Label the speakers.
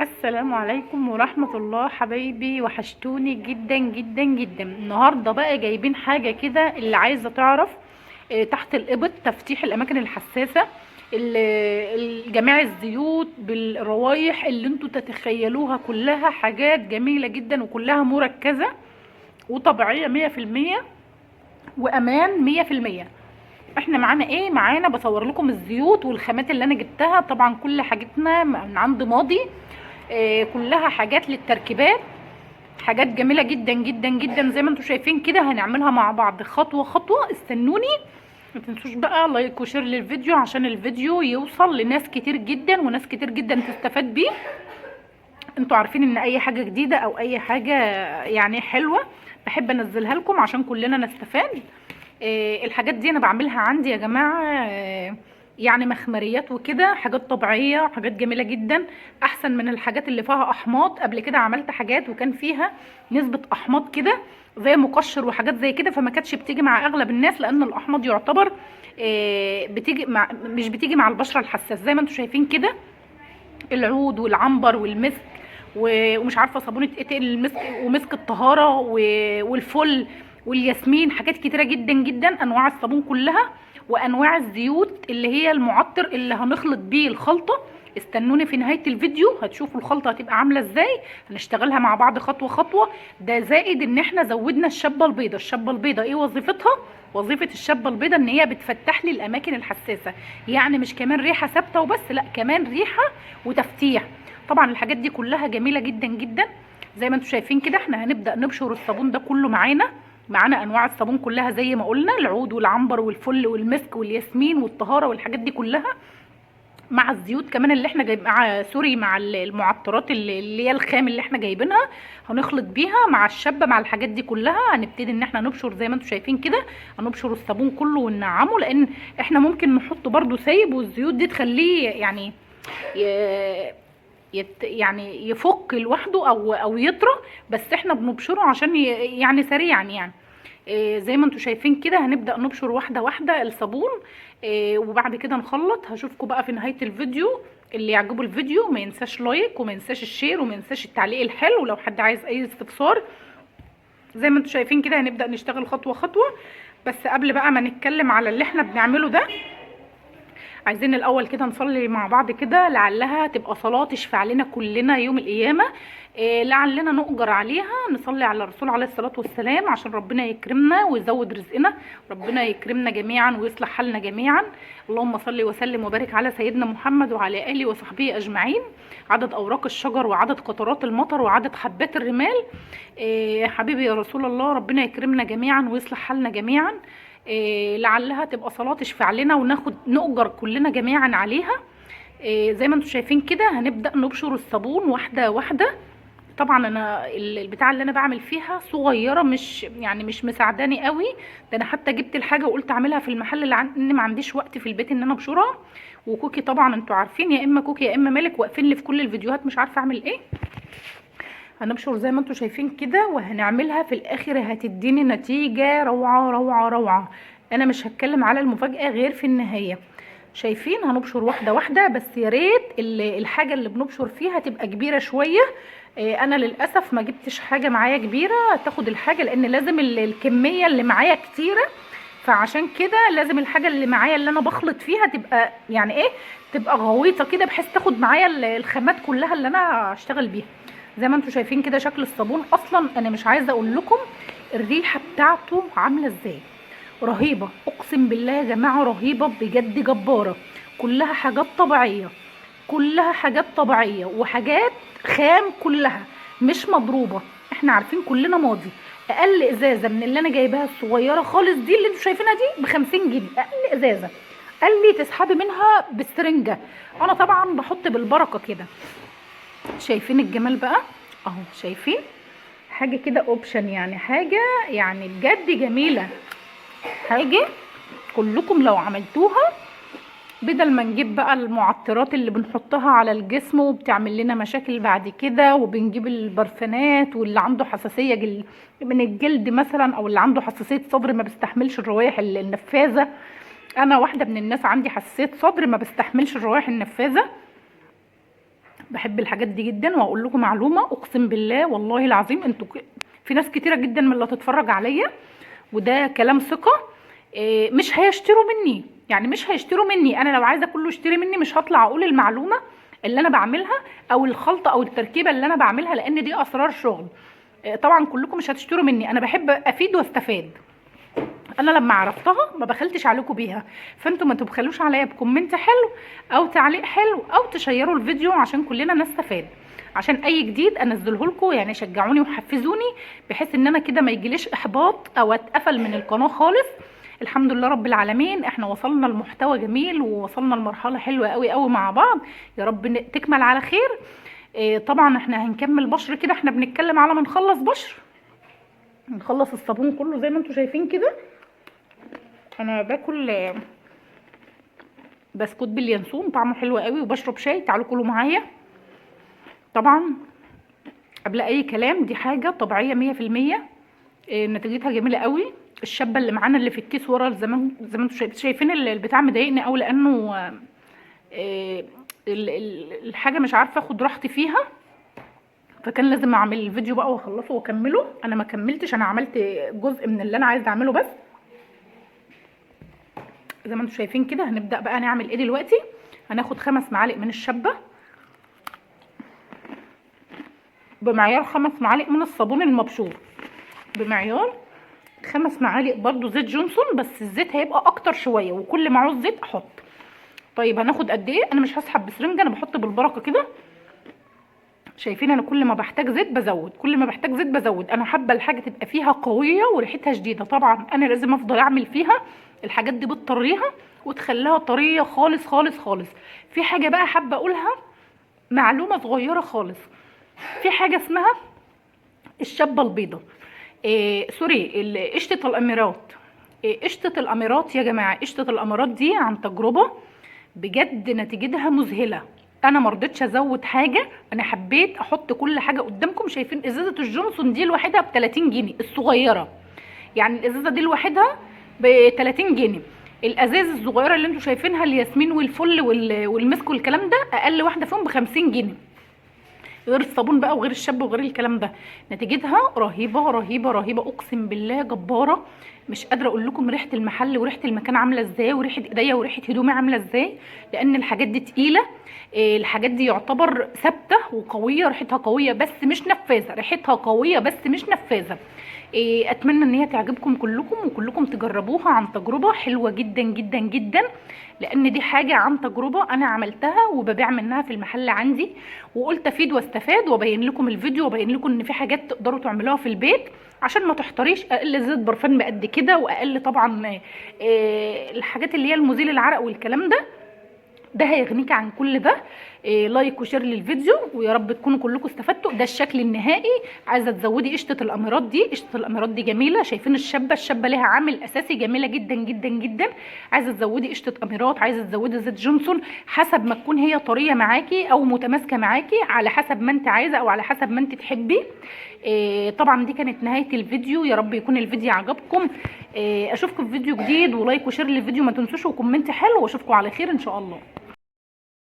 Speaker 1: السلام عليكم ورحمة الله حبايبي، وحشتوني جدا جدا جدا. النهاردة بقى جايبين حاجة كده اللي عايزة تعرف تحت الإبط تفتيح الأماكن الحساسة، جميع الزيوت بالروايح اللي انتوا تتخيلوها، كلها حاجات جميلة جدا وكلها مركزة وطبيعية 100% وأمان 100%. احنا معانا ايه؟ معانا بصور لكم الزيوت والخامات اللي انا جبتها. طبعا كل حاجتنا من عند ماضي، كلها حاجات للتركيبات، حاجات جميله جدا جدا جدا زي ما انتم شايفين كده. هنعملها مع بعض خطوه خطوه، استنوني. ما تنسوش بقى لايك وشير للفيديو عشان الفيديو يوصل لناس كتير جدا وناس كتير جدا تستفاد بيه. انتوا عارفين ان اي حاجه جديده او اي حاجه يعني حلوه بحب انزلها لكم عشان كلنا نستفاد. الحاجات دي انا بعملها عندي يا جماعه، يعني مخمريات وكده، حاجات طبيعيه، حاجات جميله جدا، احسن من الحاجات اللي فيها احماض. قبل كده عملت حاجات وكان فيها نسبه احماض كده زي مقشر وحاجات زي كده، فما كانتش بتيجي مع اغلب الناس، لان الاحماض يعتبر بتيجي مع، مش بتيجي مع البشره الحساسه. زي ما انتم شايفين كده، العود والعنبر والمسك ومش عارفه صابونه ايه، المسك ومسك الطهاره والفل والياسمين، حاجات كتيره جدا جدا، انواع الصابون كلها وانواع الزيوت اللي هي المعطر اللي هنخلط بيه الخلطه. استنوني في نهايه الفيديو هتشوفوا الخلطه هتبقى عامله ازاي، هنشتغلها مع بعض خطوه خطوه. ده زائد ان احنا زودنا الشابه البيضاء. الشابه البيضاء ايه وظيفتها؟ وظيفه الشابه البيضاء ان هي بتفتح لي الاماكن الحساسه، يعني مش كمان ريحه ثابته وبس، لا كمان ريحه وتفتيح. طبعا الحاجات دي كلها جميله جدا جدا. زي ما انتم شايفين كده احنا هنبدا نبشر الصابون ده كله. معانا انواع الصابون كلها زي ما قلنا، العود والعنبر والفل والمسك والياسمين والطهاره والحاجات دي كلها، مع الزيوت كمان اللي احنا جايب، مع سوري، مع المعطرات اللي هي الخام اللي احنا جايبينها، هنخلط بيها مع الشابه مع الحاجات دي كلها. هنبتدي ان احنا نبشر زي ما انتم شايفين كده، هنبشر الصابون كله وننعمه، لان احنا ممكن نحطه برده سايب والزيوت دي تخليه يعني يعني يفك لوحده او يطرى، بس احنا بنبشره عشان يعني سريعا يعني. زي ما انتم شايفين كده هنبدأ نبشر واحدة واحدة الصابون، وبعد كده نخلط. هشوفكم بقى في نهاية الفيديو. اللي يعجبه الفيديو ما ينساش لايك وما ينساش الشير وما ينساش التعليق الحلو. لو حد عايز اي استفسار زي ما انتم شايفين كده هنبدأ نشتغل خطوة خطوة. بس قبل بقى ما نتكلم على اللي احنا بنعمله ده، عايزين الاول كده نصلي مع بعض كده، لعلها تبقى صلاة تشفع لنا كلنا يوم القيامة. لعلنا نؤجر عليها. نصلي على الرسول عليه الصلاة والسلام عشان ربنا يكرمنا ويزود رزقنا، ربنا يكرمنا جميعا ويصلح حالنا جميعا. اللهم صل وسلم وبارك على سيدنا محمد وعلى آله وصحبه أجمعين، عدد أوراق الشجر وعدد قطرات المطر وعدد حبات الرمال. حبيبي يا رسول الله، ربنا يكرمنا جميعا ويصلح حالنا جميعا. لعلها تبقى صلاة تشفع لنا وناخد نؤجر كلنا جميعا عليها. زي ما انتم شايفين كده هنبدأ نبشر الصابون واحدة واحدة. طبعا انا البتاعه اللي انا بعمل فيها صغيره، مش يعني مش مساعداني قوي. ده انا حتى جبت الحاجه وقلت اعملها في المحل اللي ان ما عنديش وقت في البيت ان انا ابشرها. وكوكي طبعا انتوا عارفين، يا اما كوكي يا اما مالك واقفين لي في كل الفيديوهات، مش عارفه اعمل ايه. هنبشر زي ما انتم شايفين كده وهنعملها في الاخر هتديني نتيجه روعه روعه روعه. انا مش هتكلم على المفاجاه غير في النهايه. شايفين هنبشر واحده واحده، بس يا ريت الحاجه اللي بنبشر فيها تبقى كبيره شويه. انا للاسف ما جبتش حاجه معايا كبيره تاخد الحاجه، لان لازم الكميه اللي معايا كتيره، فعشان كده لازم الحاجه اللي معايا اللي انا بخلط فيها تبقى يعني ايه، تبقى غويطه كده بحيث تاخد معايا الخامات كلها اللي انا هشتغل بيها. زي ما انتم شايفين كده شكل الصابون، اصلا انا مش عايزه اقول لكم الريحه بتاعته عامله ازاي، رهيبه، اقسم بالله يا جماعه رهيبه بجد، جباره. كلها حاجات طبيعيه، كلها حاجات طبيعيه وحاجات خام، كلها مش مضروبه. احنا عارفين كلنا ماضي اقل ازازه من اللي انا جايباها الصغيره خالص دي اللي انتوا شايفينها دي ب50 جنيه، اقل ازازه. قال لي تسحبي منها بالسرنجه. انا طبعا بحط بالبركه كده. شايفين الجمال بقى اهو، شايفين حاجه كده اوبشن، يعني حاجه يعني بجد جميله. حاجه كلكم لو عملتوها، بدل ما نجيب بقى المعطرات اللي بنحطها على الجسم وبتعمل لنا مشاكل بعد كده، وبنجيب البرفانات، واللي عنده حساسية من الجلد مثلا، او اللي عنده حساسية صدر ما بيستحملش الروائح النفاذة. انا واحدة من الناس عندي حساسية صدر ما بستحملش الروائح النفاذة. بحب الحاجات دي جدا. واقول لكم معلومه، اقسم بالله والله العظيم انتوا في ناس كتيره جدا من اللي هتتفرج عليا، وده كلام ثقه، مش هيشتروا مني. يعني مش هيشتروا مني، انا لو عايزه كله يشتري مني مش هطلع اقول المعلومه اللي انا بعملها او الخلطه او التركيبه اللي انا بعملها، لان دي اسرار شغل. طبعا كلكم مش هتشتروا مني، انا بحب افيد واستفاد. انا لما عرفتها ما بخلتش عليكم بيها، فانتوا ما تبخلوش عليا بكومنت حلو او تعليق حلو او تشيروا الفيديو عشان كلنا نستفاد، عشان اي جديد انزله لكم. يعني شجعوني وحفزوني بحيث ان انا كده ما يجيليش احباط او اتقفل من القناه خالص. الحمد لله رب العالمين، احنا وصلنا لمحتوى جميل ووصلنا لمرحله حلوه قوي قوي مع بعض. يا رب تكمل على خير. طبعا احنا هنكمل بشر كده، احنا بنتكلم على ما نخلص بشر، نخلص الصابون كله زي ما انتم شايفين كده. انا باكل بسكوت باليانسون طعمه حلو قوي، وبشرب شاي. تعالوا كلوا معايا. طبعا قبل اي كلام دي حاجه طبيعيه 100%، نتيجتها جميله قوي. الشابه اللي معانا اللي في الكيس ورا زي ما انتم شايفين البتاع مضايقني قوي، لانه الحاجه مش عارفه اخد راحتي فيها، فكان لازم اعمل الفيديو بقى واخلصه واكمله. انا ما كملتش، انا عملت جزء من اللي انا عايزه اعمله بس. زي ما انتم شايفين كده هنبدا بقى نعمل ايه دلوقتي. هناخد 5 معالق من الشابه بمعيار 5 معالق من الصابون المبشور بمعيار 5 معالق برضو زيت جونسون، بس الزيت هيبقى اكتر شويه، وكل ما عاوز زيت احط. طيب هناخد قد ايه؟ انا مش هسحب بسرنجه، انا بحط بالبركه كده. شايفين انا كل ما بحتاج زيت بزود، كل ما بحتاج زيت بزود. انا حابه الحاجه تبقى فيها قويه وريحتها شديده، طبعا انا لازم افضل اعمل فيها الحاجات دي بتطريها وتخليها طريه خالص خالص خالص. في حاجه بقى حابه اقولها، معلومه صغيره خالص. في حاجه اسمها الشابه البيضه، سوري، قشطه الاميرات. قشطه الاميرات يا جماعه، قشطه الاميرات دي عن تجربه بجد نتيجتها مذهله. انا مرضتش ازود حاجه، انا حبيت احط كل حاجه قدامكم. شايفين ازازه الجونسون دي لوحدها ب 30 جنيه الصغيره، يعني الازازه دي لوحدها ب 30 جنيه. الازاز الصغيره اللي انتم شايفينها الياسمين والفل والمسك والكلام ده اقل واحده فيهم ب 50 جنيه، غير الصابون بقى وغير الشاب وغير الكلام ده. نتيجتها رهيبه رهيبه رهيبه، اقسم بالله جباره. مش قادره اقول لكم ريحه المحل وريحه المكان عامله ازاي، وريحه ايديا وريحه هدومي عامله ازاي، لان الحاجات دي تقيله. الحاجات دي يعتبر ثابته وقويه، ريحتها قويه بس مش نفاذه، ريحتها قويه بس مش نفاذه. اتمنى ان هي تعجبكم كلكم، وكلكم تجربوها عن تجربه حلوه جدا جدا جدا، لان دي حاجه عن تجربه انا عملتها وببيع منها في المحل عندي، وقلت افيد واستفاد وابين لكم الفيديو وابين لكم ان في حاجات تقدروا تعملوها في البيت عشان ما تحتريش. اقل زيت برفان بقد كده، واقل طبعا الحاجات اللي هي المزيل العرق والكلام ده هيغنيك عن كل ده. لايك وشير للفيديو، ويا رب تكونوا كلكم استفدتوا. ده الشكل النهائي. عايزه تزودي قشطه الاميرات دي، قشطه الاميرات دي جميله. شايفين الشابه ليها عامل اساسي جميله جدا جدا جدا. عايزه تزودي قشطه اميرات، عايزه تزودي زيت جونسون، حسب ما تكون هي طريه معاكي او متماسكه معاكي، على حسب ما انت عايزه او على حسب ما انت تحبي. طبعا دي كانت نهايه الفيديو. يا رب يكون الفيديو عجبكم. اشوفكم في فيديو جديد، ولايك وشير للفيديو ما تنسوش، وكومنت حلو، واشوفكم على خير ان شاء الله.